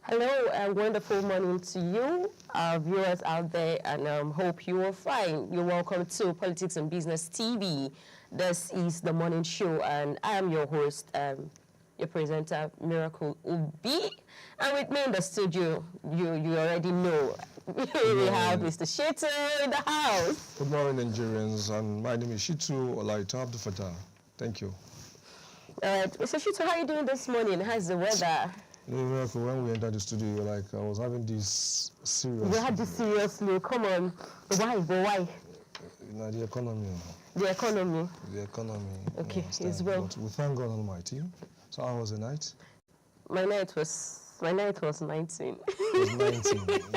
Hello, and wonderful morning to you, our viewers out there, and hope you are fine. You're welcome to Politics and Business TV. This is the morning show, and I am your host, your presenter, Miracle Ubi. And with me in the studio, you already know, we have Mr. Shitu in the house. Good morning, Nigerians, and my name is Shitu Olaita Abdul Fattah. Thank you. All right, Mr. Shitu, how are you doing this morning? How's the weather? Miracle, when we entered the studio, you were like, I was having this serious... You had this seriously, come on. Why? Why? The economy. The economy? The economy. Okay, it's well. But we thank God Almighty. So how was the night? My night was 19. It was 19.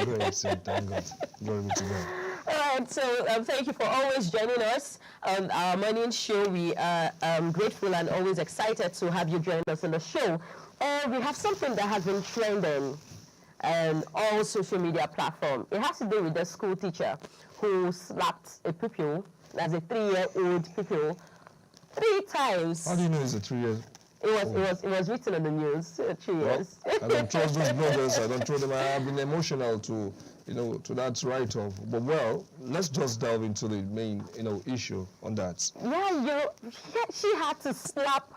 Great, so thank God. Glory be to God. All right, so thank you for always joining us on our morning show. We are grateful and always excited to have you join us on the show. And we have something that has been trending on all social media platforms. It has to do with the school teacher who slapped a pupil, that's a 3-year-old pupil, 3 times. How do you know it's a 3-year-old? It was written on the news, 3 years. I don't trust those brothers. I don't trust them. I have been emotional to that write-off. But well, let's just delve into the main, issue on that. Yeah, she had to slap.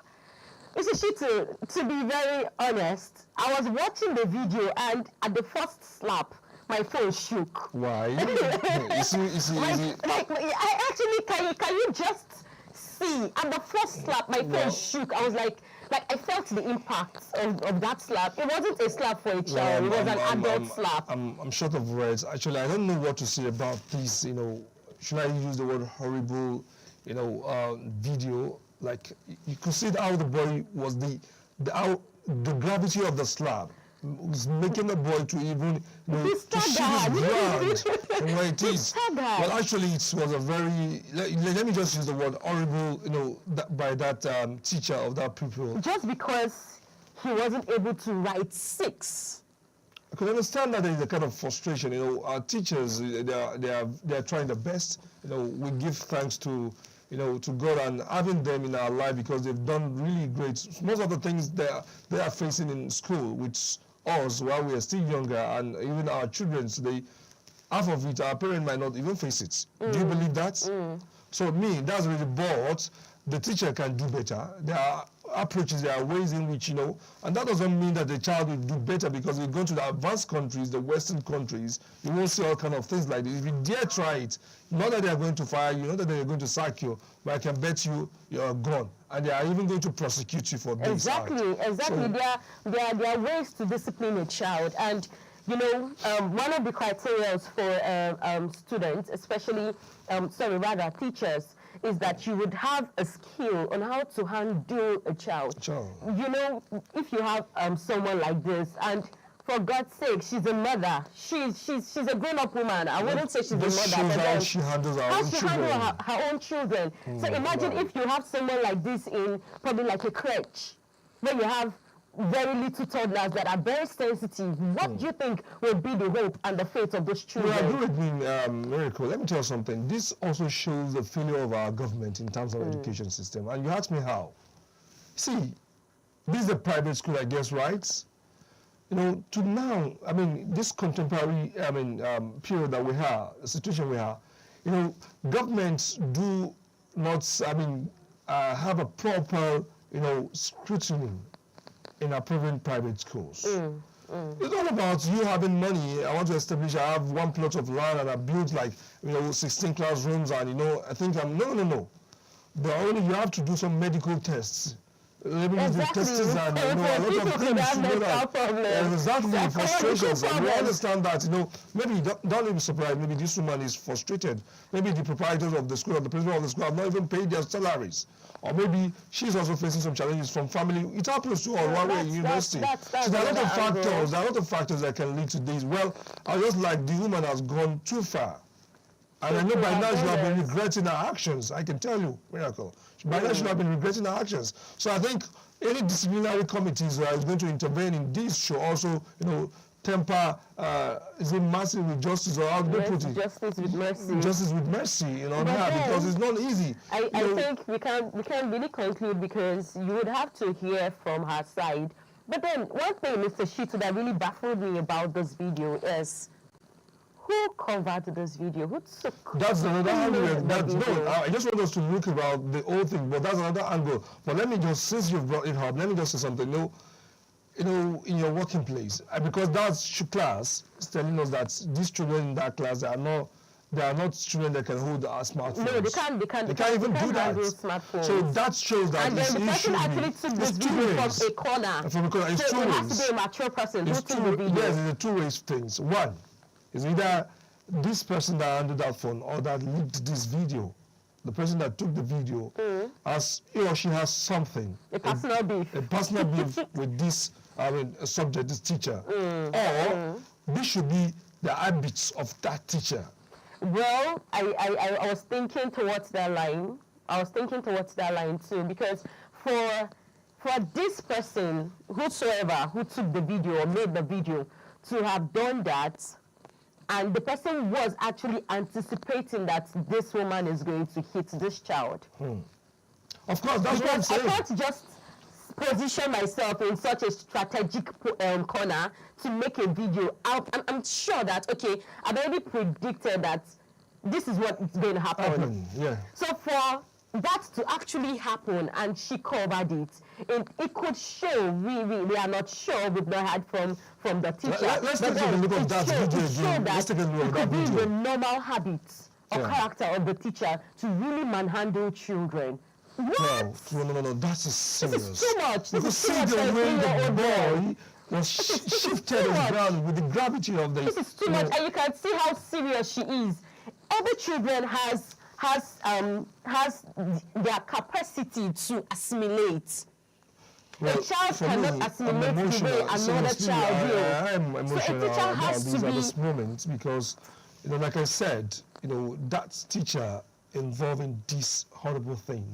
You see, to be very honest, I was watching the video, and at the first slap, my phone shook. Why? you see. I actually, can you just see? At the first slap, my phone shook. I was like I felt the impact of that slap. It wasn't a slap for a child. It was an adult slap. I'm short of words. Actually, I don't know what to say about this. Should I use the word horrible? Video. Like you could see how the boy was the gravity of the slap was making the boy to even to shift his ground from where it is. Well, actually, it was a very let me just use the word horrible, by that teacher of that pupil. Just because he wasn't able to write 6. I could understand that there is a kind of frustration. Our teachers they are trying their best. We give thanks to God and having them in our life because they've done really great. Most of the things they are facing in school with us while we are still younger, and even our children today, half of it our parents might not even face it. Do you believe that? So that's really, but the teacher can do better. There are approaches, there are ways in which, and that doesn't mean that the child will do better, because we go to the advanced countries, the Western countries, you won't see all kind of things like this. If you dare try it, not that they are going to fire you, not that they are going to sack you, but I can bet you are gone. And they are even going to prosecute you for this. Exactly. So, there are ways to discipline a child. And, one of the criteria for students, especially, teachers, is that you would have a skill on how to handle a child. If you have someone like this, and for God's sake, she's a mother. She's a grown-up woman. I wouldn't say she's a mother. Shows how she handles her own children. So imagine if you have someone like this in probably like a crèche, where you have very little toddlers that are very sensitive. What do you think will be the hope and the fate of those children? Well, I agree with me, Miracle. Let me tell you something. This also shows the failure of our government in terms of education system. And you ask me how. See, this is a private school, I guess, right? To now, this contemporary, period that we have, the situation we have, governments do not, have a proper, scrutiny in approving private schools. It's all about you having money. I want to establish, I have 1 plot of land and I built 16 classrooms and, I think no. But only you have to do some medical tests. Maybe the tests and, a lot of things, exactly, frustrations. And we understand that, maybe don't even be surprised, maybe this woman is frustrated. Maybe the proprietors of the school or the principal of the school have not even paid their salaries. Or maybe she's also facing some challenges from family. It happens to all one way in university. So there are a lot of factors that can lead to this. Well, I just like the woman has gone too far. And I know by now she has been regretting her actions. I can tell you, Miracle. By now she has been regretting her actions. So I think any disciplinary committees that is going to intervene in this should also, temper, is it mercy with justice, or how do they put it? Justice with mercy. Justice with mercy, because it's not easy. I think we can really conclude, because you would have to hear from her side But then one thing, Mr. Shitu, that really baffled me about this video is who covered this video? Who took? That's another angle. video? I just want us to look about the whole thing, but that's another angle. But let me just, since you've brought it up, let me just say something. You know, in your working place, because that class is telling us that these children in that class, they are not children that can hold smartphones. No, they can't even do that. Smartphones. So that shows that and then the person actually took this video from a corner. From a corner. It's so two it ways. has to be a mature person who It's took the video. Yes, it's a two-way things. One is either this person that handled that phone or that leaked this video, the person that took the video, as he or she has something. A personal beef. A personal beef with this subject, this teacher. Or this should be the habits of that teacher. Well, I was thinking towards that line. I was thinking towards that line too, because for this person, whosoever who took the video or made the video, to have done that, and the person was actually anticipating that this woman is going to hit this child. Of course, that's what I'm saying. I can't just position myself in such a strategic corner to make a video. I'm sure that, okay, I've already predicted that this is what is going to happen. Yeah. So for that to actually happen and she covered it could show we are not sure, we've not heard from the teacher. Let's take a look at that video again. Let's take a look at that video. It could be the normal habits or character of the teacher to really manhandle children. What? No, that's serious. This is too much. You could see the way the boy was shifted around with the gravity of this. This is too much, and you can see how serious she is. Every children has their capacity to assimilate. Well, a child cannot assimilate the way another child will. I am emotional so a teacher about has these to at be this moment because, like I said, that teacher involving this horrible thing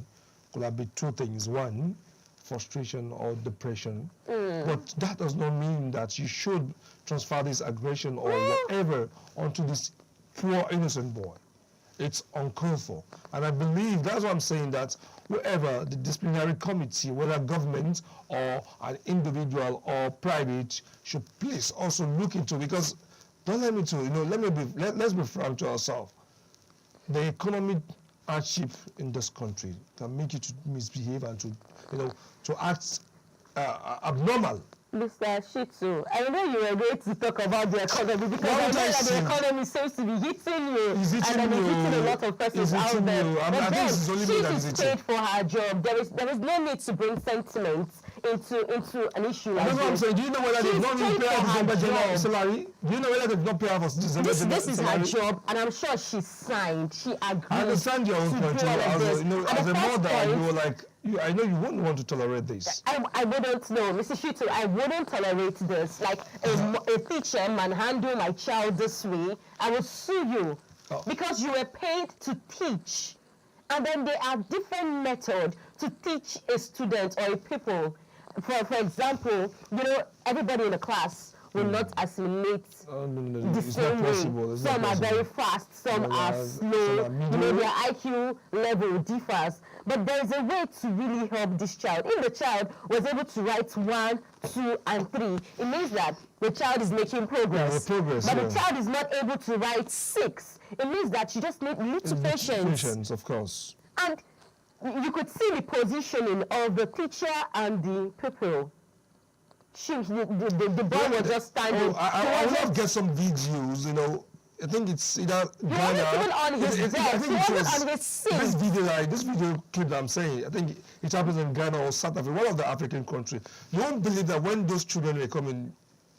could have been two things. One, frustration or depression. But that does not mean that you should transfer this aggression or whatever onto this poor innocent boy. It's uncalled for. And I believe that's what I'm saying, that whoever the disciplinary committee, whether government or an individual or private, should please also look into, because don't let me to, let's be frank to ourselves. The economic hardship in this country can make you to misbehave and to act abnormal. Mr. Shitu, I know you were going to talk about the economy because I know that the economy seems to be hitting you and then it's hitting a lot of persons out there. But then she is paid for her job. There is no need to bring sentiment into an issue like this. That's what I'm saying. Do you know whether they've not paid her December January salary? Do you know whether they've not paid her for December January salary? This is her job, and I'm sure she signed. She agreed. I understand your own point. As a mother, you were like, I know you wouldn't want to tolerate this. I wouldn't, no, Mr. Shitu, I wouldn't tolerate this. Like a teacher manhandle my child this way, I will sue you because you were paid to teach. And then there are different methods to teach a student or a pupil. For example, everybody in the class will not assimilate the same way. Some are very fast, some are slow, their IQ level differs. But there is a way to really help this child. If the child was able to write 1, 2, and 3, it means that the child is making progress. But the child is not able to write 6. It means that you just need little patience. Patience, of course. And you could see the positioning of the teacher and the pupil. The boy was just standing. I would love to get some videos, I think it's either Ghana. Even on his desk. He wasn't on his seat. This video clip that I'm saying, I think it happens in Ghana or South Africa, one of the African countries. You won't believe that when those children were coming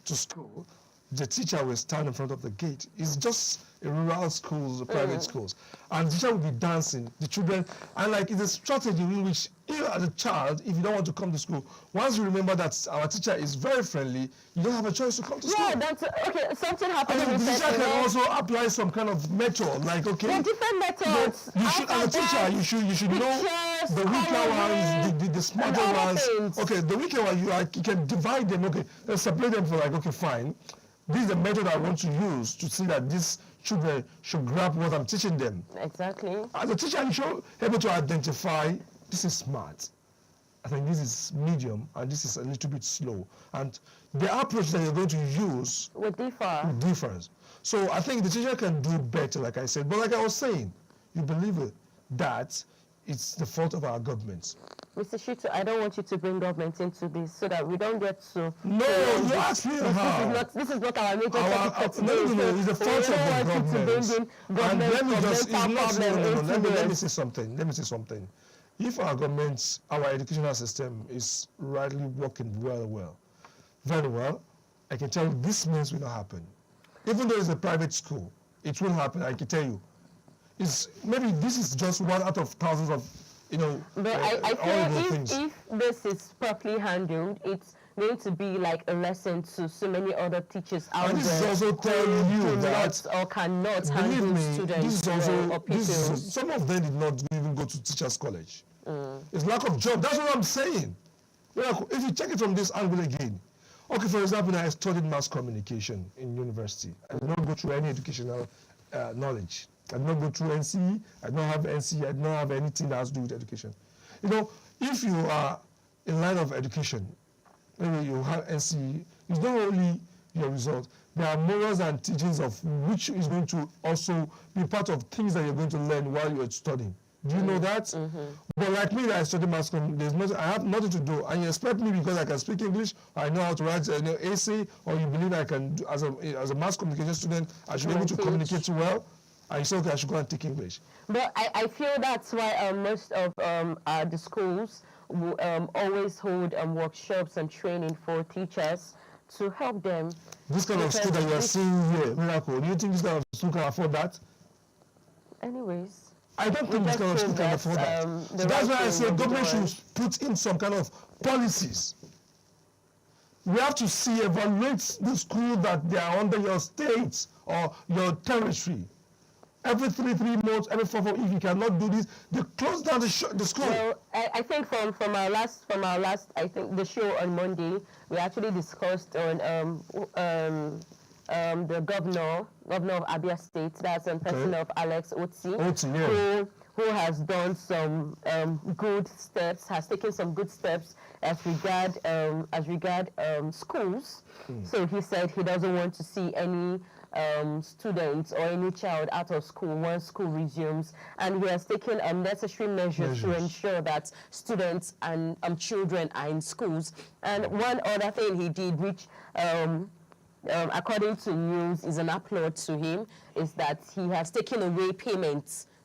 to school, the teacher will stand in front of the gate. It's just in rural schools, private schools. And the teacher will be dancing, the children, and it's a strategy in which, you as a child, if you don't want to come to school, once you remember that our teacher is very friendly, you don't have a choice to come to school. Yeah, something happened. And the teacher can also apply some kind of method, there are different methods. You should, as a teacher, you should know the weaker ones, the smarter ones. Okay, the weaker ones, you can divide them, separate them for fine. This is the method I want to use to see that these children should grab what I'm teaching them. Exactly. As a teacher, you should be able to identify, this is smart. I think this is medium, and this is a little bit slow. And the approach that you're going to use would differ. Differs. So I think the teacher can do better, like I said. But like I was saying, you believe it, that it's the fault of our governments. Mr. Shitu, I don't want you to bring government into this so that we don't get to... No, you asked me how. This is not our major topic for today. No, it's the fault of the government. And let me just, let me say something. Let me say something. If our government, our educational system is rightly working very well, I can tell you this means will not happen. Even though it's a private school, it will happen, I can tell you. Maybe this is just one out of thousands of, but I feel if this is properly handled, it's going to be like a lesson to so many other teachers out there. And this is also telling you that or cannot handle students or people. Some of them did not even go to teachers' college. It's lack of job. That's what I'm saying. If you check it from this angle again, okay, for example, I studied mass communication in university. I did not go through any educational knowledge. I did not go through NCE. I did not have NCE. I did not have anything that has to do with education. If you are in line of education, maybe you have NCE, it's not only your result. There are morals and teachings of which is going to also be part of things that you're going to learn while you're studying. Do you know that? But like me, I study mass communication. I have nothing to do. And you expect me because I can speak English, I know how to write an essay, or you believe I can, as a mass communication student, I should be able to communicate well. I say, okay, I should go and take English. But I feel that's why most of the schools always hold workshops and training for teachers to help them. This kind of school that you are seeing here, Miracle, do you think this kind of school can afford that? Anyways. I don't think this kind of school can afford that. So that's why I say government should put in some kind of policies. We have to evaluate the school that they are under your state or your territory. Every three months, every 4 months, if you cannot do this, they close down the school. Well, I think from our last, I think the show on Monday, we actually discussed on the governor of Abia State, that's in person of Alex Otsi, who has done some good steps, has taken some good steps as regard schools. So he said he doesn't want to see any students or any child out of school once school resumes, and he has taken necessary measures to ensure that students and children are in schools. And one other thing he did, which according to news is an applaud to him, is that he has taken away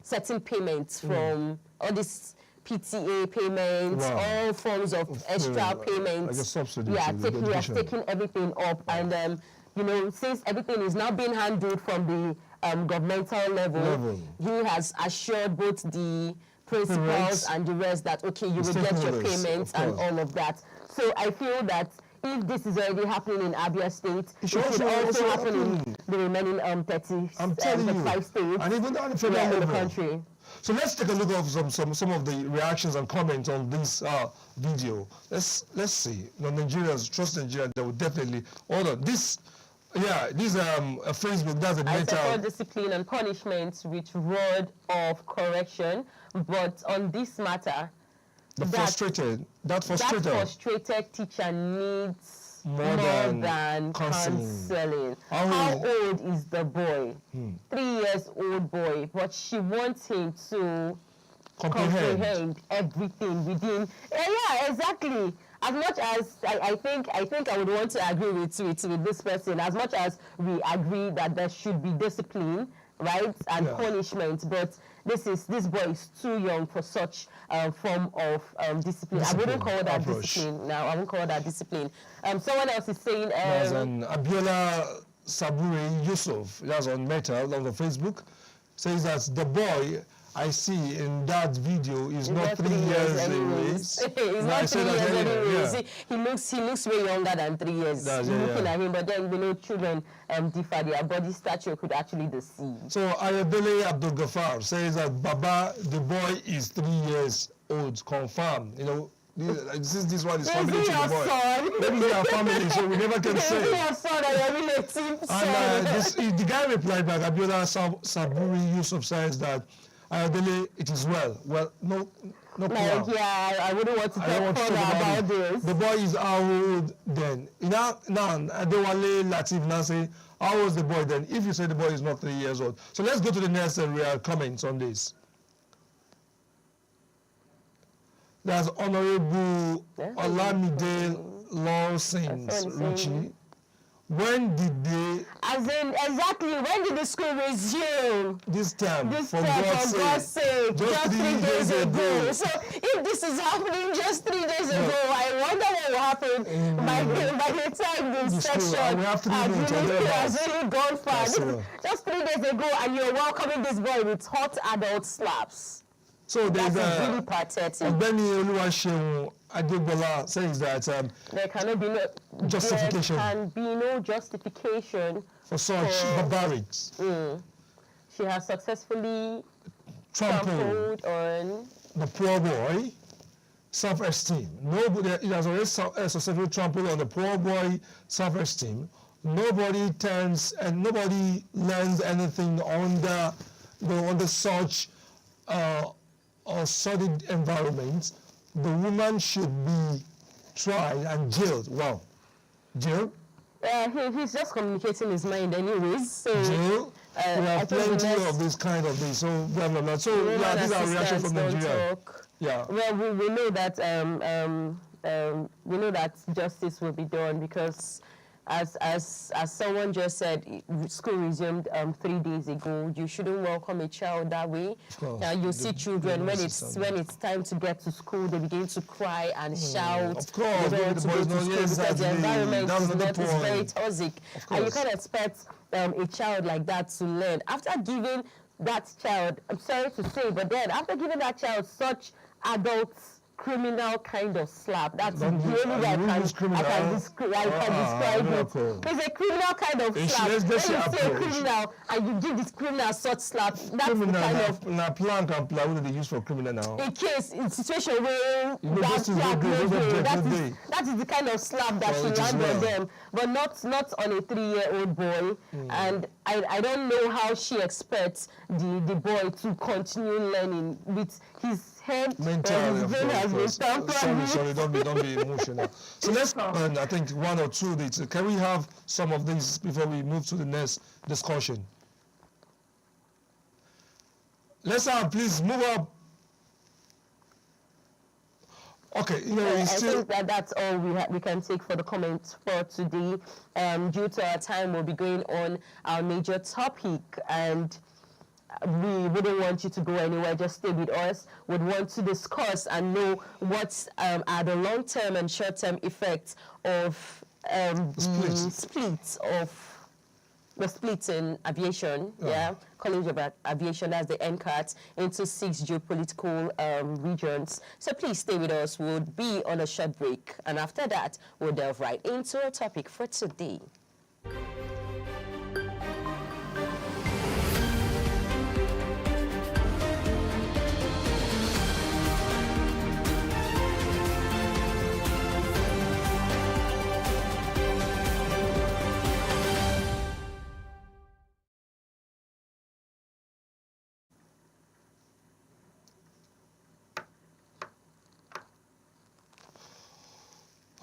certain payments from all these PTA payments, all forms of extra payments. Like a subsidy. Yeah, he has taken everything up, and since everything is now being handled from the governmental level, he has assured both the principals and the rest that, okay, you will get your payments and all of that. So I feel that if this is already happening in Abia State, it should also happen in the remaining 35 states and even on the federal level. In the country. So let's take a look at some of the reactions and comments on this video. Let's see. Nigerians, trust Nigeria, they will definitely order this. Yeah, this Facebook, that's a mental... I support discipline and punishment with rod of correction, but on this matter, that frustrated teacher needs more than counseling. How old is the boy? 3 years old boy, but she wants him to comprehend everything within. Yeah, exactly. As much as I think I would want to agree with this person, as much as we agree that there should be discipline, right, and punishment, but this boy is too young for such form of discipline. I wouldn't call that discipline. Now, I wouldn't call that discipline. Someone else is saying... There's an Abiola Saburi Yusuf, that's on Meta, on the Facebook, says that the boy I see in that video is not 3 years anyways. He's not 3 years anyways. He looks way younger than 3 years. Looking at him, but then children differ. Their body stature could actually deceive. So Ayodele Abdul Ghaffar says that Baba, the boy is 3 years old, confirmed. This one is family to the boy. Maybe they are family, so we never can say. Your son or your relative son. And the guy replied back, Abiola Saburi Yusuf says that Ayodele, it is well. Well, no problem. Yeah, I wouldn't want to talk further about this. The boy is how old then? Now, Adewale Latif now say, how old is the boy then? If you say the boy is not 3 years old. So let's go to the next real comments on this. That's Honorable Olamide Lawsons Richie. When did they... As in, exactly, when did the school resume? This time, for God's sake, just 3 days ago. So if this is happening just 3 days ago, I wonder what will happen by the time this session has really gone far. Just 3 days ago, and you're welcoming this boy with hot adult slaps. So there's really pathetic. Benny Oluwaseun Adebola says that there cannot be no justification. There can be no justification for such barbarics. She has successfully trampled on the poor boy self-esteem. Nobody, it has already successfully trampled on the poor boy self-esteem. Nobody turns and nobody learns anything under such or solid environment. The woman should be tried and jailed. Wow. Jail? He's just communicating his mind anyways. So, jail? We have plenty of this kind of thing. So, blah, blah, blah. So, yeah, these are reactions from Nigeria. Yeah. Well, we know that justice will be done because as someone just said, school resumed 3 days ago. You shouldn't welcome a child that way. Now you see children when it's time to get to school, they begin to cry and shout. Of course, they don't want to go to school because the environment is very toxic. And you can't expect a child like that to learn. After giving that child, I'm sorry to say, but then after giving that child such adults criminal kind of slap. That's the only way I can describe it. It's a criminal kind of slap. When you say criminal and you give this criminal such slap, that's criminal, the kind of... Now, plan can play what they use for criminal now. In case, in situation where that is the kind of slap that she landed on them, but not on a 3-year-old boy. And I don't know how she expects the boy to continue learning with his head. Mentally, of course. Sorry, don't be emotional. So let's start, I think, one or two. Can we have some of these before we move to the next discussion? Let's please move up. Okay, I think that's all we can take for the comments for today. Due to our time, we'll be going on our major topic, and we wouldn't want you to go anywhere. Just stay with us. We'd want to discuss and know what are the long-term and short-term effects of the split in aviation, College of Aviation, that's the NCAT, into 6 geopolitical regions. So please stay with us. We'll be on a short break, and after that, we'll delve right into our topic for today.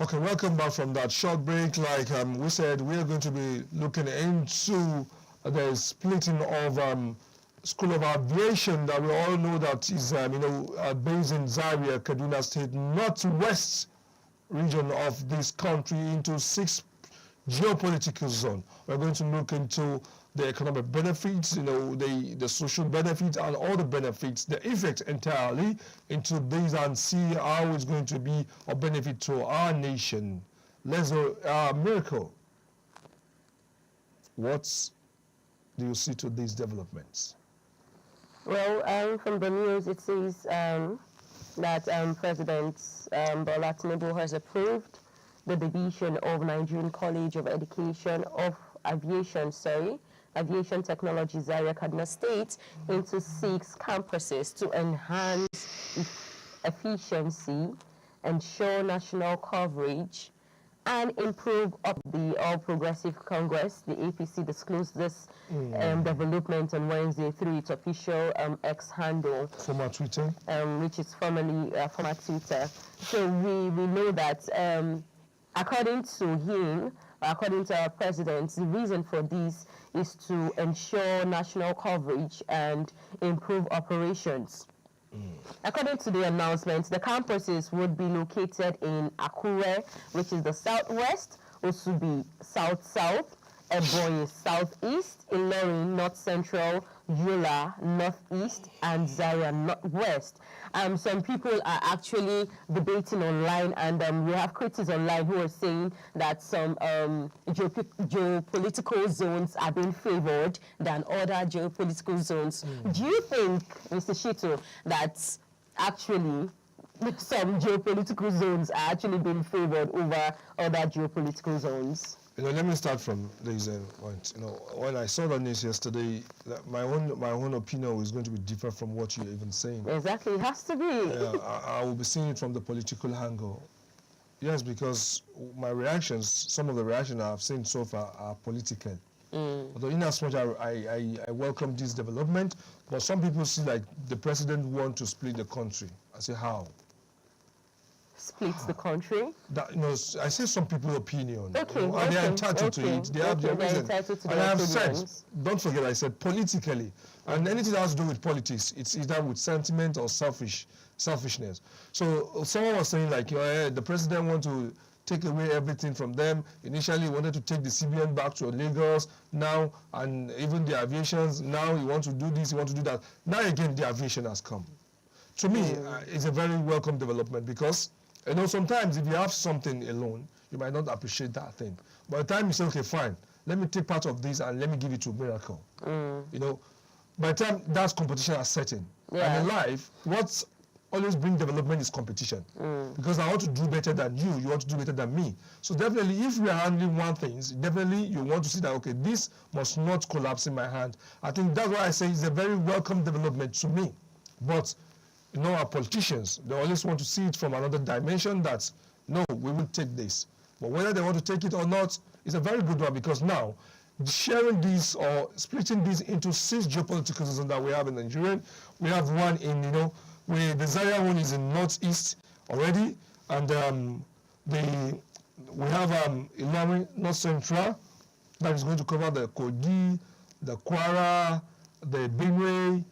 Okay, welcome back from that short break. Like we said, we're going to be looking into the splitting of School of Aviation that we all know that is, based in Zaria, Kaduna State, northwest region of this country, into 6 geopolitical zones. We're going to look into the economic benefits, the social benefits, and all the benefits, the effect entirely into these, and see how it's going to be a benefit to our nation. Let's go, Miracle. What do you see to these developments? Well, from the news, it says that President Bola Tinubu has approved the division of Nigerian College of Aviation Technology, Zaria, Kaduna State, into 6 campuses to enhance efficiency, ensure national coverage, and improve up the All Progressive Congress. The APC disclosed this development on Wednesday through its official X handle. Former Twitter. Which is formerly former Twitter. So we know that according to him, according to our president, the reason for this is to ensure national coverage and improve operations. According to the announcement, the campuses would be located in Akure, which is the southwest, Osubi south-south, Ebonyi southeast, Ilorin north-central, Yola northeast, and Zaria northwest. Some people are actually debating online, and we have critics online who are saying that some geopolitical zones are being favored than other geopolitical zones. Do you think, Mr. Shito, that actually some geopolitical zones are actually being favored over other geopolitical zones? Let me start from this point. When I saw the news yesterday, my own opinion was going to be different from what you're even saying. Exactly, it has to be. Yeah, I will be seeing it from the political angle. Yes, because my reactions, some of the reactions I've seen so far are political. Although in as much I welcome this development, but some people see like the president want to split the country. I say, how? Splits the country? That, I say some people's opinion. Okay, and they're entitled to it. They have their reason. Entitled to and I have opinions. said, don't forget I said politically. And anything that has to do with politics, it's either with sentiment or selfishness. So someone was saying like, the president want to take away everything from them. Initially, he wanted to take the CBN back to Lagos. Now, and even the aviations, now he wants to do this, he wants to do that. Now again, the aviation has come. To me, it's a very welcome development because sometimes if you have something alone, you might not appreciate that thing. By the time you say, okay, fine, let me take part of this and let me give it to Miracle. By the time that's competition is setting. Yeah. And in life, what's always bring development is competition. Because I want to do better than you, you want to do better than me. So definitely, if we are handling one thing, definitely you want to see that, okay, this must not collapse in my hand. I think that's why I say it's a very welcome development to me. But our politicians, they always want to see it from another dimension that, no, we will take this. But whether they want to take it or not, is a very good one because now, sharing this or splitting this into 6 geopolitical zones that we have in Nigeria, we have one in, where the Zaria one is in northeast already, and we have Ilorin north central, that is going to cover the Kogi, the Kwara, the Benue,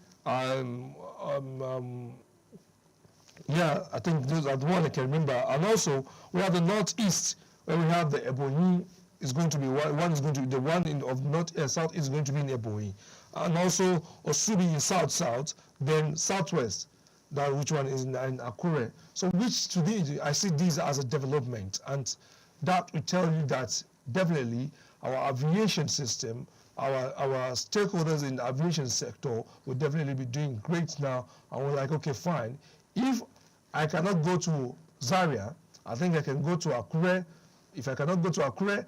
yeah, I think those are the one I can remember. And also, we have the northeast, where we have the Ebonyi, is going to be one is going to be the one of north south is going to be in Ebonyi, and also Osubi in south, then southwest, that which one is in Akure. So which to me, I see these as a development, and that will tell you that definitely our aviation system, our stakeholders in the aviation sector will definitely be doing great now. And we're like, okay, fine. If I cannot go to Zaria, I think I can go to Akure. If I cannot go to Akure,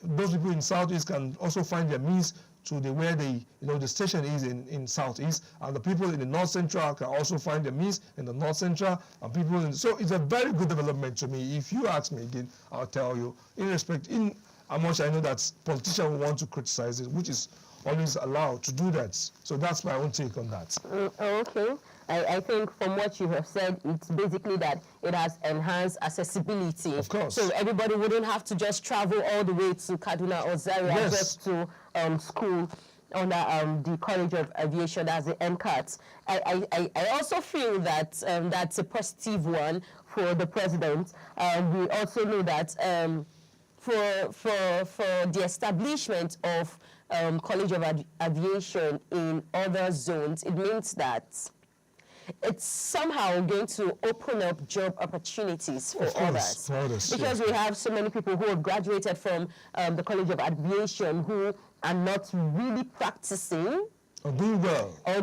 those people in Southeast can also find their means to where the station is in Southeast, and the people in the North Central can also find their means in the North Central, and people so it's a very good development to me. If you ask me again, I'll tell you, in how much I know that politicians will want to criticize it, which is always allowed to do that. So that's my own take on that. Okay. I think from what you have said, it's basically that it has enhanced accessibility. Of course. So everybody wouldn't have to just travel all the way to Kaduna or Zaria just to school under the College of Aviation, as the NCAT. I also feel that that's a positive one for the president. We also know that for the establishment of College of Aviation in other zones, it means that it's somehow going to open up job opportunities for others. Because we have so many people who have graduated from the College of Aviation who are not really practicing Or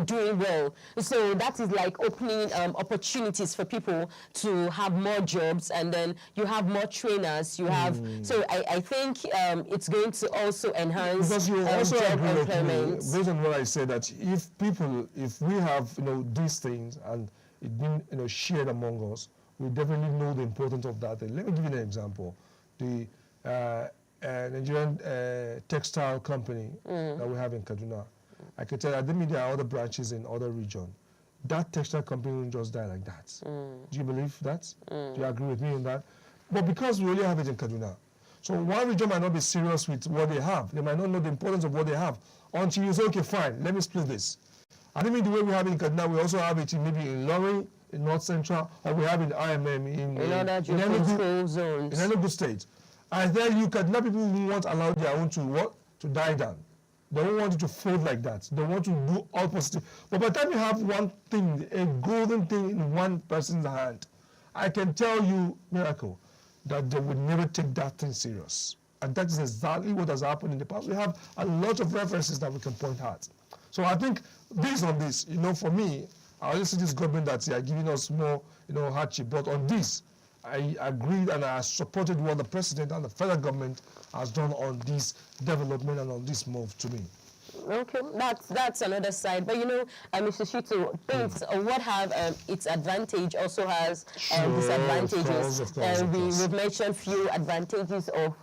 doing well. So that is like opening opportunities for people to have more jobs, and then you have more trainers. You have so I think it's going to also enhance because you also job agree with employment. me, based on what I said, that if we have these things and it being shared among us, we definitely know the importance of that. And let me give you an example. Nigerian textile company that we have in Kaduna. I can tell you, maybe there are other branches in other regions. That textile company will just die like that. Do you believe that? Do you agree with me on that? But because we only have it in Kaduna, so one region might not be serious with what they have. They might not know the importance of what they have until you say, okay, fine, let me split this. I think the way we have it in Kaduna, we also have it maybe in Lorry, in North Central, or we have it in IMM in other geopolitical zones. In Enugu State. I tell you, Kaduna people who won't allow their own to die down. They don't want it to fold like that. They want to do all positive. But by the time you have one thing, a golden thing in one person's hand, I can tell you, Miracle, that they would never take that thing serious. And that is exactly what has happened in the past. We have a lot of references that we can point at. So I think based on this, for me, I always see this government that they are giving us more, hardship. But on this, I agreed and I supported what the president and the federal government has done on this development and on this move to me. Okay, that's another side. But Mr. Shitu, things what have its advantage also has disadvantages. Of course. We've mentioned few advantages of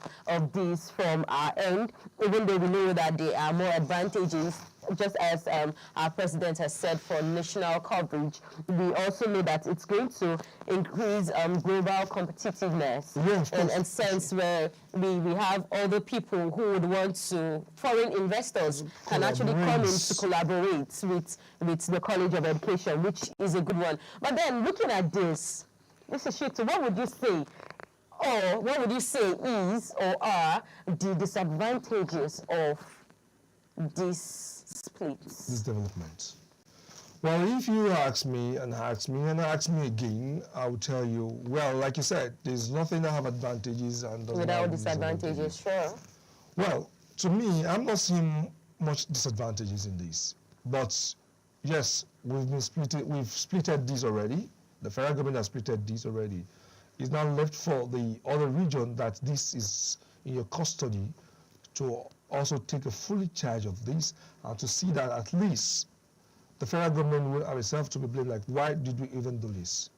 this from our end, even though we know that there are more advantages. Just as our president has said for national coverage, we also know that it's going to increase global competitiveness in a sense where we have other people who would want to, foreign investors can actually come in to collaborate with the College of Education, which is a good one. But then looking at this, Mr. Shitu, what would you say? Or what would you say is or are the disadvantages of this splits? This development. Well, if you ask me and ask me again, I will tell you, well, like you said, there's nothing that have advantages and without disadvantages, sure. Well, to me, I'm not seeing much disadvantages in this. But yes, we've splitted this already. The federal government has splitted this already. It's now left for the other region that this is in your custody to also take a fully charge of this and to see that at least the federal government will have itself to be blamed, like, why did we even do this?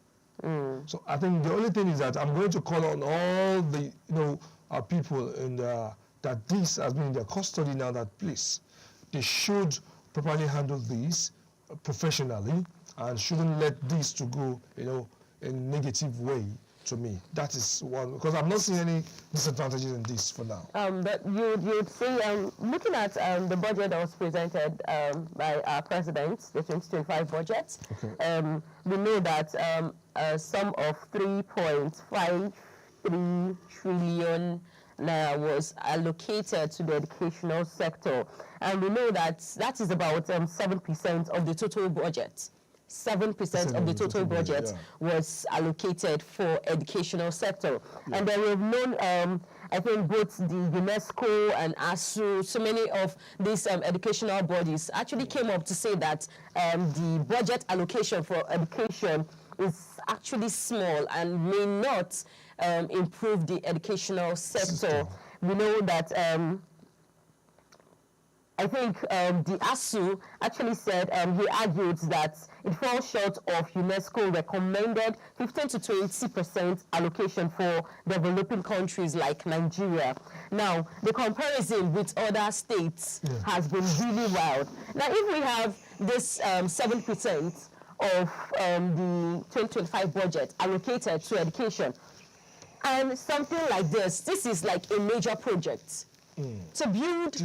So I think the only thing is that I'm going to call on all the, our people in that this has been in their custody now, that please, they should properly handle this professionally and shouldn't let this to go, in a negative way. To me, that is one, because I'm not seeing any disadvantages in this for now. But you'd see, looking at the budget that was presented by our president, the 2025 budget, we know that a sum of 3.53 trillion was allocated to the educational sector, and we know that that is about 7% of the total budget. 7% of the total budget was allocated for educational sector. And then we've known, I think both the UNESCO and ASU, so many of these educational bodies actually came up to say that the budget allocation for education is actually small and may not improve the educational sector. We know that I think the ASU actually said, he argued that it falls short of UNESCO recommended 15 to 20% allocation for developing countries like Nigeria. Now, the comparison with other states has been really wild. Now, if we have this 7% of the 2025 budget allocated to education, and something like this is like a major project to build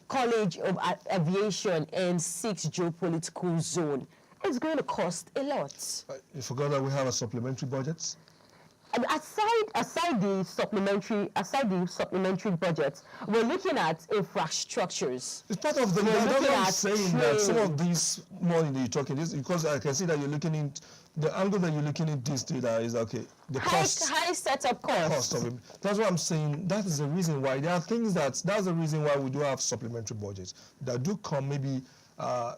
College of Aviation in 6 geopolitical zone. It's going to cost a lot. You forgot that we have a supplementary budget? And aside the supplementary budget, we're looking at infrastructures. It's part of the I'm saying that some of these money that you're talking this because I can see that you're looking in the angle that you're looking at this data is okay. The high setup cost. Of it. That's what I'm saying. That is the reason why there are things that's the reason why we do have supplementary budgets that do come maybe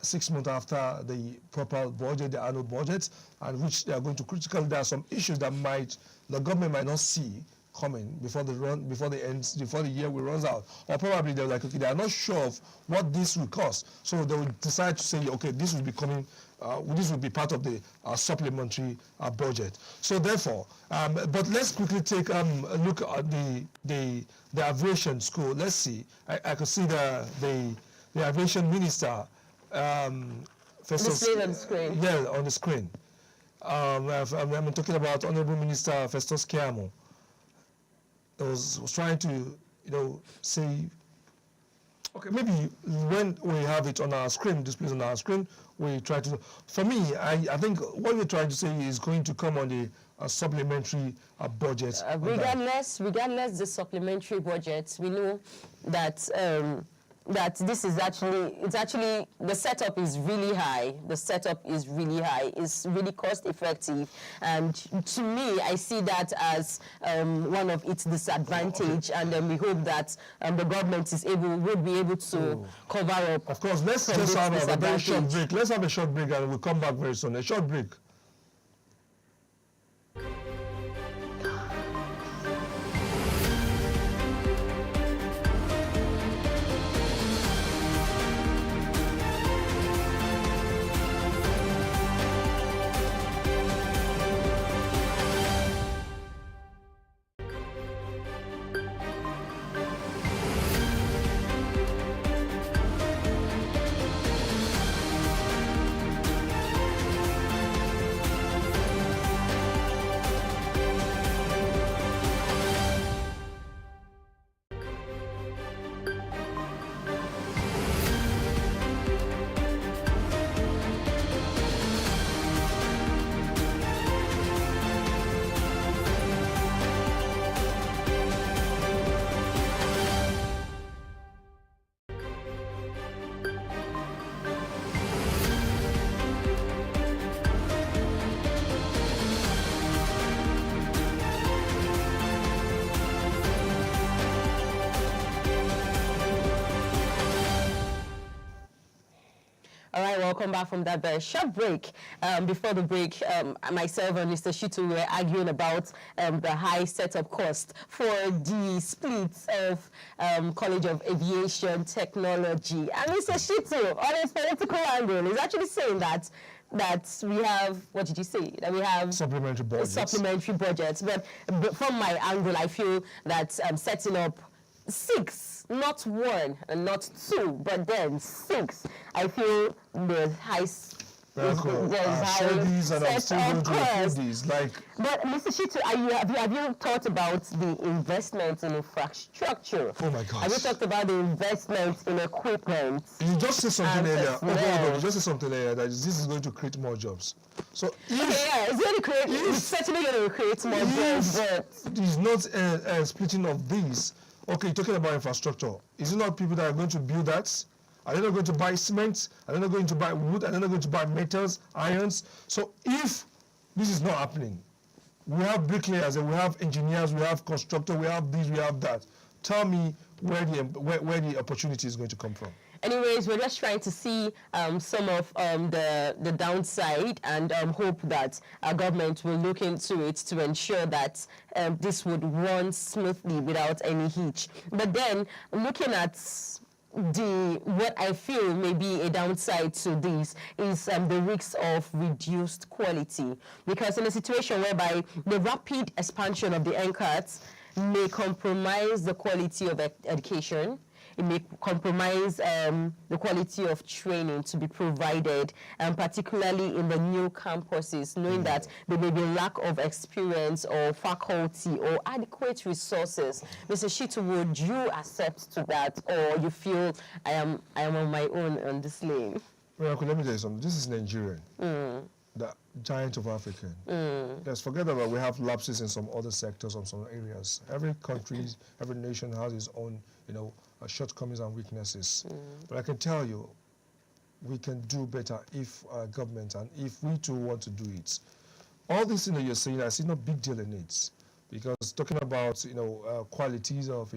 6 months after the proper budget, the annual budget, and which they are going to critically. There are some issues that the government might not see coming before the year will runs out, or probably they're like, okay, they are not sure of what this will cost, so they will decide to say, okay, this will be coming, this will be part of the supplementary budget. So therefore, but let's quickly take a look at the aviation school. Let's see. I could see the aviation minister. Displayed on the screen. Yeah, on the screen. I'm talking about Honorable Minister Festus Keyamo. I was trying to, say, okay, maybe when we have it on our screen, displayed on our screen, we try to. For me, I think what we're trying to say is going to come on the supplementary budget. Regardless the supplementary budget, we know that. That this is actually the setup is really high. The setup is really high. It's really cost effective, and to me, I see that as one of its disadvantage. Okay. And then we hope that the government would be able to cover up. Of course, let's just have a very short break. Let's have a short break, and we'll come back very soon. A short break. All right, welcome back from that very short break. Before the break, myself and Mr. Shitu were arguing about the high setup cost for the splits of College of Aviation Technology. And Mr. Shitu, on his political angle, is actually saying that we have, what did you say? That we have supplementary budgets. But from my angle, I feel that setting up 6, not 1 and not 2, but then 6, I feel there's high. These and I'm still going to repeat these. But Mr. Shitu, have you thought about the investment in infrastructure? Oh my gosh. Have you talked about the investment in equipment? You just said something earlier. You just said something earlier that this is going to create more jobs. So it's certainly going to create more jobs. But it's not a splitting of these. Okay, talking about infrastructure. Is it not people that are going to build that? Are they not going to buy cement? Are they not going to buy wood? Are they not going to buy metals, irons? So if this is not happening, we have bricklayers, and we have engineers, we have constructors, we have this, we have that. Tell me where the opportunity is going to come from. Anyways, we're just trying to see some of the downside and hope that our government will look into it to ensure that this would run smoothly without any hitch. But then, looking at what I feel may be a downside to this is the risks of reduced quality, because in a situation whereby the rapid expansion of the NCATs may compromise the quality of education, it may compromise the quality of training to be provided, and particularly in the new campuses, knowing that there may be lack of experience or faculty or adequate resources. Mr. Shitu, would you accept to that, or you feel I am on my own on this lane? Well, let me tell you something. This is Nigerian, the giant of Africa. Let's forget about we have lapses in some other sectors or some areas. Every country, every nation has its own, shortcomings and weaknesses. But I can tell you, we can do better if our government and if we too want to do it. All these things that you're saying, I see no big deal in it, because talking about qualities of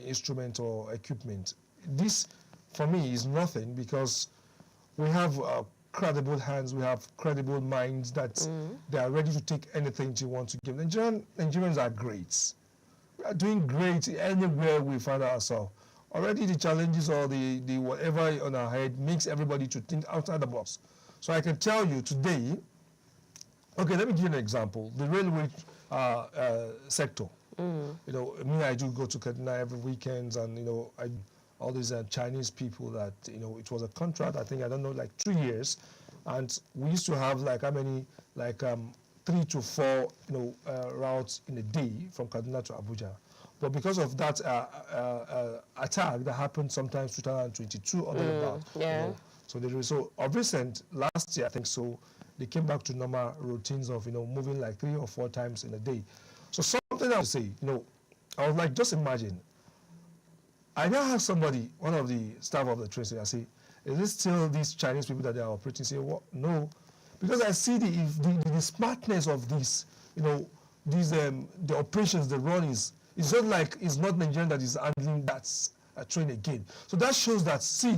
instrument or equipment, this for me is nothing, because we have credible hands, we have credible minds that they are ready to take anything you want to give. Nigerians are great. We are doing great anywhere we find ourselves. Already the challenges or the whatever on our head makes everybody to think outside the box. So I can tell you today, okay, let me give you an example. The railway sector. You know, me, I do go to Kaduna every weekend, and you know, all these Chinese people that, you know, it was a contract, I think, I don't know, like 2 years, and we used to have like how many, like 3 to 4, you know, routes in a day from Kaduna to Abuja. But because of that attack that happened sometimes 2022 or thereabout, you know, so of recent, last year I think so, they came back to normal routines of, you know, moving like 3 or 4 times in a day. So something I would say, you know, I was like, just imagine, I now have somebody, one of the staff of the train station, I say, is it still these Chinese people that they are operating? Say, what? No, because I see the smartness of this, you know, these the operations, the run is just like, it's not Nigerian that is handling that train again. So that shows that, see,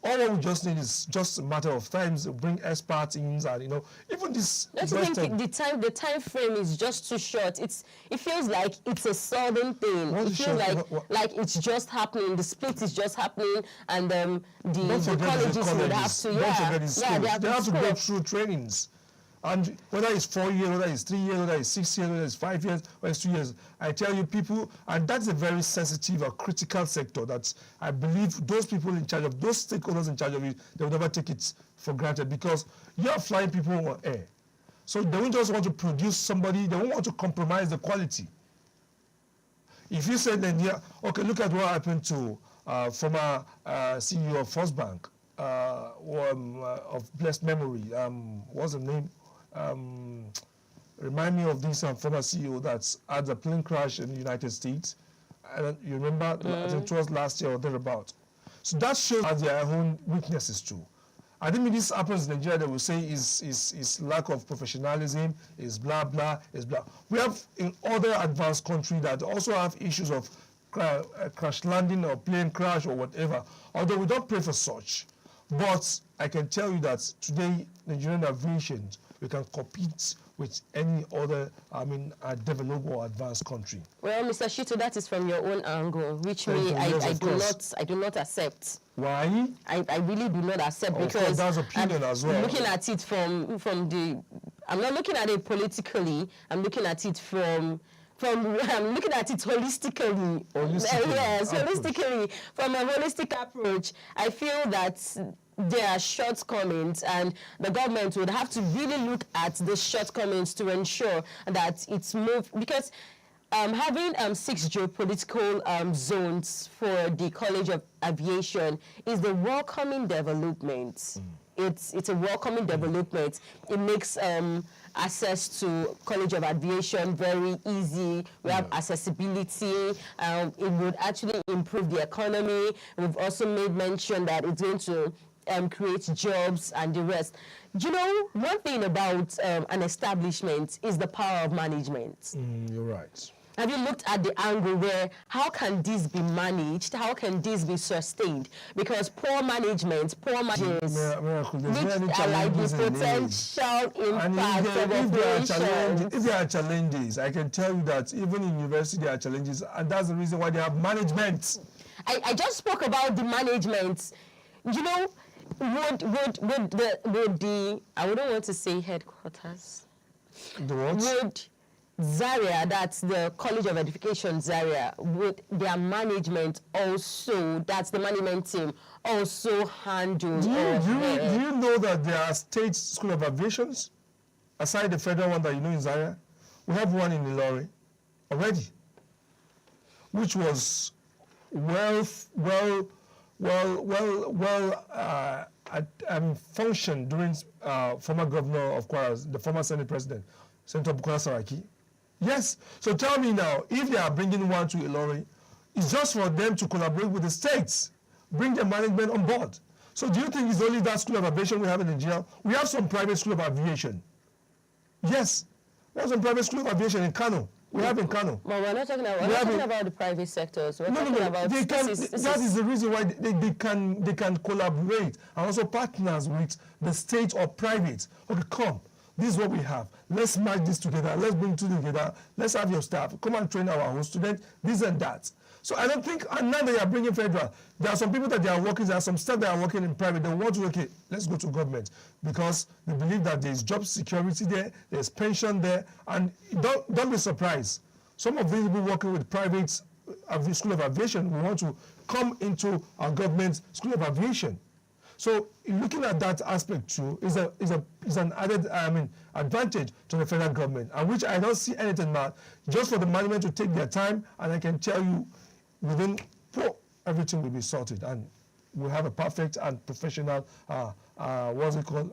all we just need is just a matter of time to bring experts in, and you know, even this. Don't you think the time frame is just too short? It feels like it's a sudden thing. It feels like it's just happening. The split is just happening, and the colleges would have to. Don't forget the schools. They have to go through trainings. And whether it's 4 years, whether it's 3 years, whether it's 6 years, whether it's 5 years, whether it's 2 years, I tell you, people, and that's a very sensitive or critical sector that I believe those people in charge of, those stakeholders in charge of it, they will never take it for granted, because you're flying people on air. So they won't just want to produce somebody, they won't want to compromise the quality. If you say then, yeah, okay, look at what happened to former CEO of First Bank, of blessed memory, what's the name? Remind me of this former CEO that had a plane crash in the United States. You remember? I think it was last year or thereabout. So that shows their own weaknesses too. I think when this happens in Nigeria, they will say is lack of professionalism, is blah blah, is blah. We have in other advanced countries that also have issues of crash landing or plane crash or whatever. Although we don't pray for such, but I can tell you that today Nigerian aviation, we can compete with any other, developed or advanced country. Well, Mr. Shito, that is from your own angle, which I do not accept. Why? I really do not accept, because that's opinion as well. Looking at it from the, I'm not looking at it politically. I'm looking at it I'm looking at it holistically. Yes, holistically. From a holistic approach, I feel that there are shortcomings, and the government would have to really look at the shortcomings to ensure that it's moved, because having 6 geopolitical zones for the College of Aviation is the welcoming development. It's a welcoming development. It makes access to College of Aviation very easy. We have accessibility. It would actually improve the economy. We've also made mention that it's going to create jobs and the rest. You know, one thing about an establishment is the power of management. You're right. Have you looked at the angle where how can this be managed? How can this be sustained? Because poor management, poor managers, which are like the potential impact of operations. If there are challenges, I can tell you that even in university there are challenges, and that's the reason why they have management. I just spoke about the management. You know, would the I wouldn't want to say headquarters. The what? Would Zaria, that's the College of Education Zaria, would their management also, that's the management team, also handle? Do you know that there are state school of aviations aside the federal one that you know in Zaria? We have one in Ilori already, which was functioned during former governor of Kwara, the former Senate President, Senator Bukola Saraki. Yes. So tell me now, if they are bringing one to Ilori, it's just for them to collaborate with the states, bring their management on board. So do you think it's only that school of aviation we have in Nigeria? We have some private school of aviation. Yes. We have some private school of aviation in Kano. We have in Kano. Well, we're not talking about the private sectors. We're talking about that is the reason why they can collaborate and also partners with the state or private. Okay, come. This is what we have. Let's match this together. Let's bring two together. Let's have your staff come and train our own students. This and that. So I don't think, and now they are bringing federal. There are some people that they are working, there are some staff that are working in private. They want to, okay, let's go to government because they believe that there is job security there, there's pension there, and don't be surprised. Some of these people working with private school of aviation will want to come into our government school of aviation. So looking at that aspect too is an added advantage to the federal government, and which I don't see anything but just for the management to take their time, and I can tell you within 4 everything will be sorted and we'll have a perfect and professional what's it called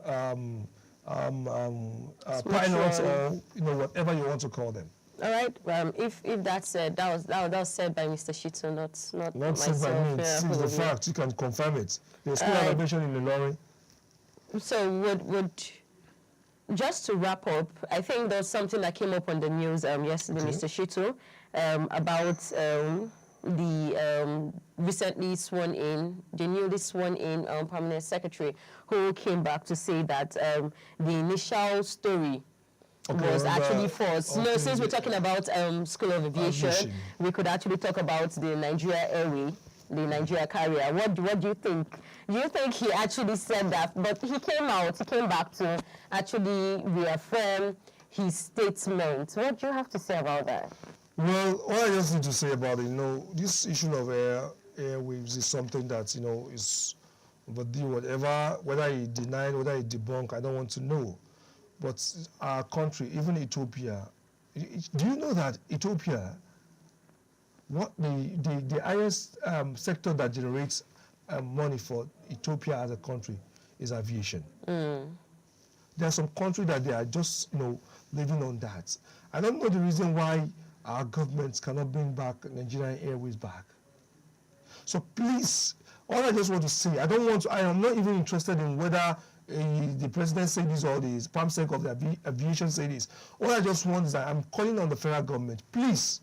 pilots or whatever you want to call them. All right. If that's said, that was said by Mr. Shito, not myself. Said by me. It's the fact. You can confirm it. The school of aviation in Ilorin. So would just to wrap up, I think there was something that came up on the news yesterday, Mr. Shito, about the recently sworn in, the newly sworn in permanent secretary, who came back to say that the initial story was actually false. Okay. Since we're talking about School of Aviation, we could actually talk about the Nigeria Airway, the Nigeria carrier. What do you think? Do you think he actually said that? But he came back to actually reaffirm his statement. What do you have to say about that? Well, what I just need to say about it, this issue of airwaves is something that, is overdue, whether he denied, whether he debunked, I don't want to know. But our country, even Ethiopia, do you know that Ethiopia, what the highest sector that generates money for Ethiopia as a country is aviation. There are some countries that they are just, living on that. I don't know the reason why our governments cannot bring back Nigerian Airways back. So please, all I just want to say, I am not even interested in whether the president said this or the PAMSEC of the aviation said this. All I just want is that I'm calling on the federal government. Please,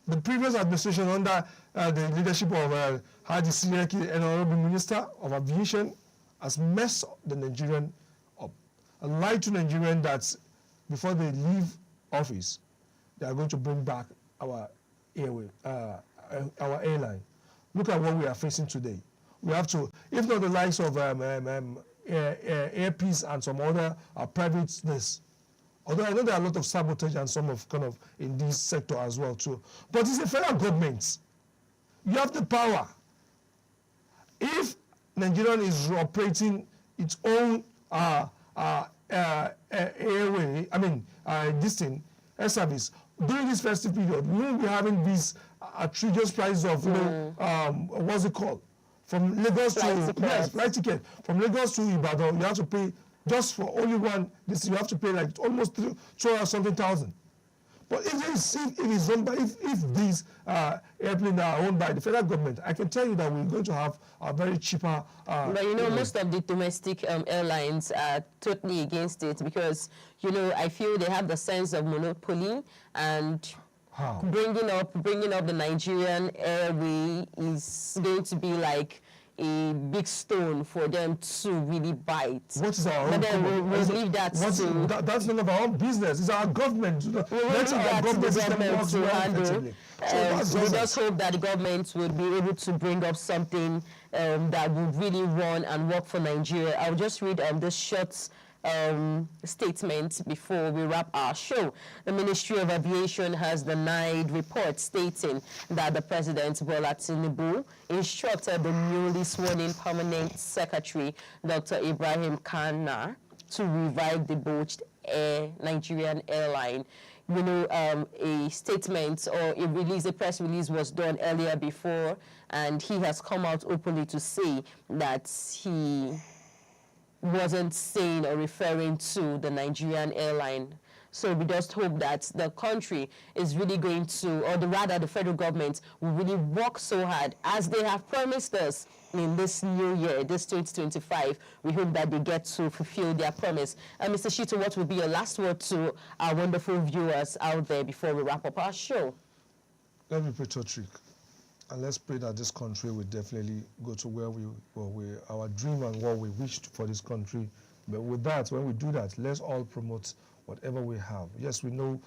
the previous administration under the leadership of Hadi Sireki, an honorable minister of aviation, has messed the Nigerian up. And lied to Nigerians that before they leave office, they are going to bring back our airline. Look at what we are facing today. We have to, if not the likes of Airpeace and some other privateness. Although I know there are a lot of sabotage and some of in this sector as well too. But it's the federal government. You have the power. If Nigeria is operating its own airway, air service, during this festive period, we will be having these outrageous prices of, what's it called? From Lagos flight ticket. From Lagos to Ibadan, you have to pay just for only one. You have to pay like almost 200-something thousand. But if these airplanes are owned by the federal government, I can tell you that we're going to have a very cheaper. But most of the domestic airlines are totally against it because I feel they have the sense of monopoly and. How? Bringing up the Nigerian Airway is going to be like a big stone for them to really bite. What is our own? But then we'll leave that to... That's none of our own business. It's our government. Let our government to handle. We just hope that the government will be able to bring up something that will really run and work for Nigeria. I'll just read this short statement before we wrap our show. The Ministry of Aviation has denied reports stating that the President, Bola Tinubu, instructed the newly sworn-in permanent secretary, Dr. Ibrahim Kana, to revive the botched Nigerian airline. A statement or a press release was done earlier before, and he has come out openly to say that he wasn't saying or referring to the Nigerian airline. So we just hope that the country is really going to, or rather the federal government will really work so hard as they have promised us in this new year, this 2025. We hope that they get to fulfill their promise. Mr. Shito, what will be your last word to our wonderful viewers out there before we wrap up our show? Let me patriotic, and let's pray that this country will definitely go to where our dream and what we wished for this country. But with that, when we do that, let's all promote whatever we have. Yes, we know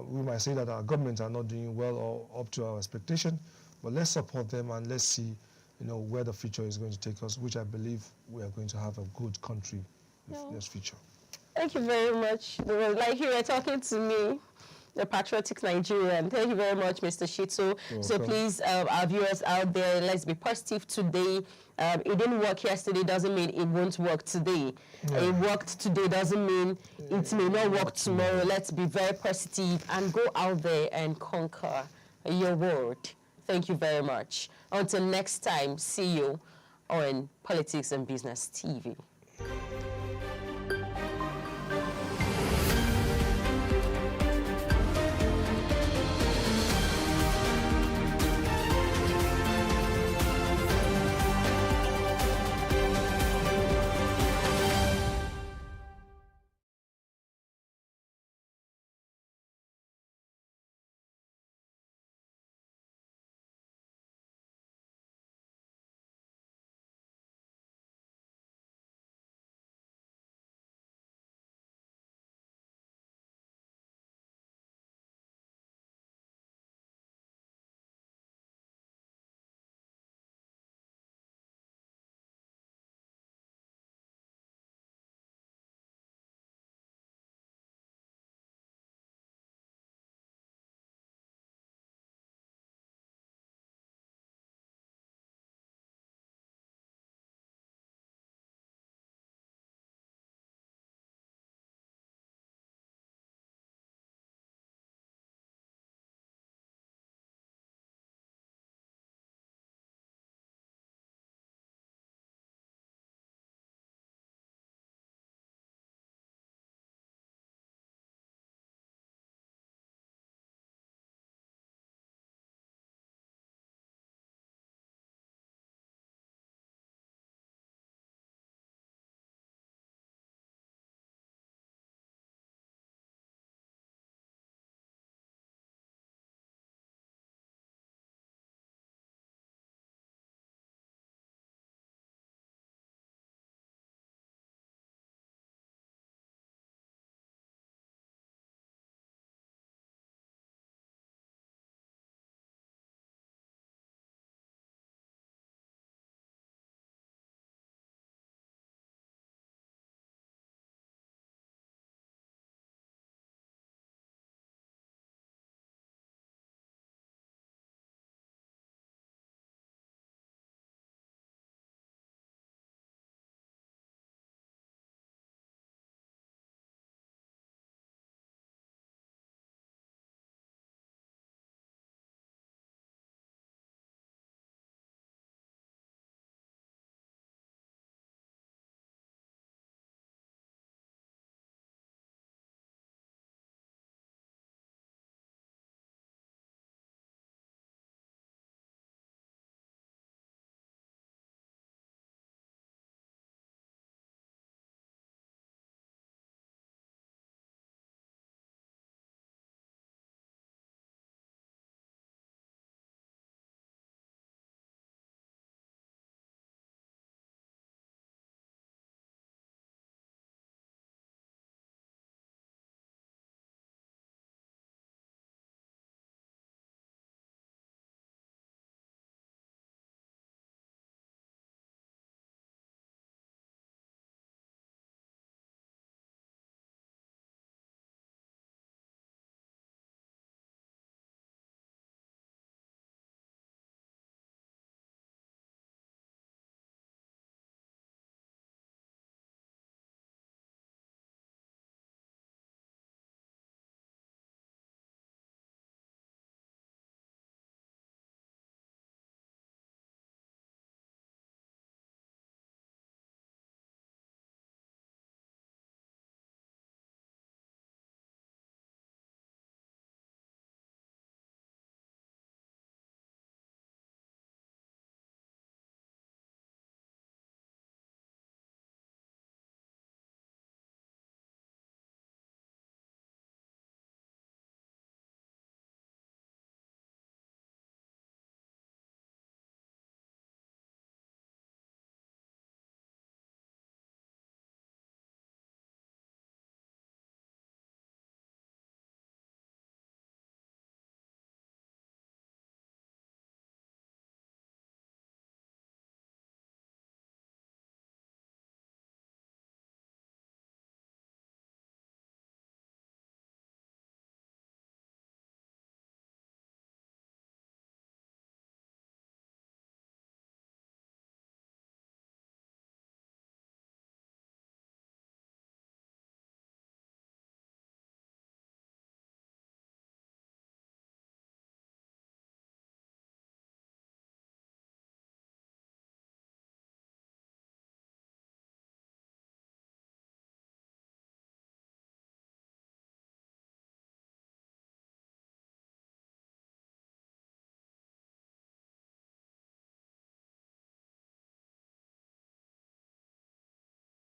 we might say that our government are not doing well or up to our expectation, but let's support them and let's see, where the future is going to take us, which I believe we are going to have a good country in this future. Thank you very much. Like you were talking to me, the patriotic Nigerian. Thank you very much, Mr. Shito. So please, our viewers out there, let's be positive today. It didn't work yesterday doesn't mean it won't work today. Yeah. It worked today doesn't mean it may not work tomorrow. Let's be very positive and go out there and conquer your world. Thank you very much. Until next time, see you on Politics and Business TV.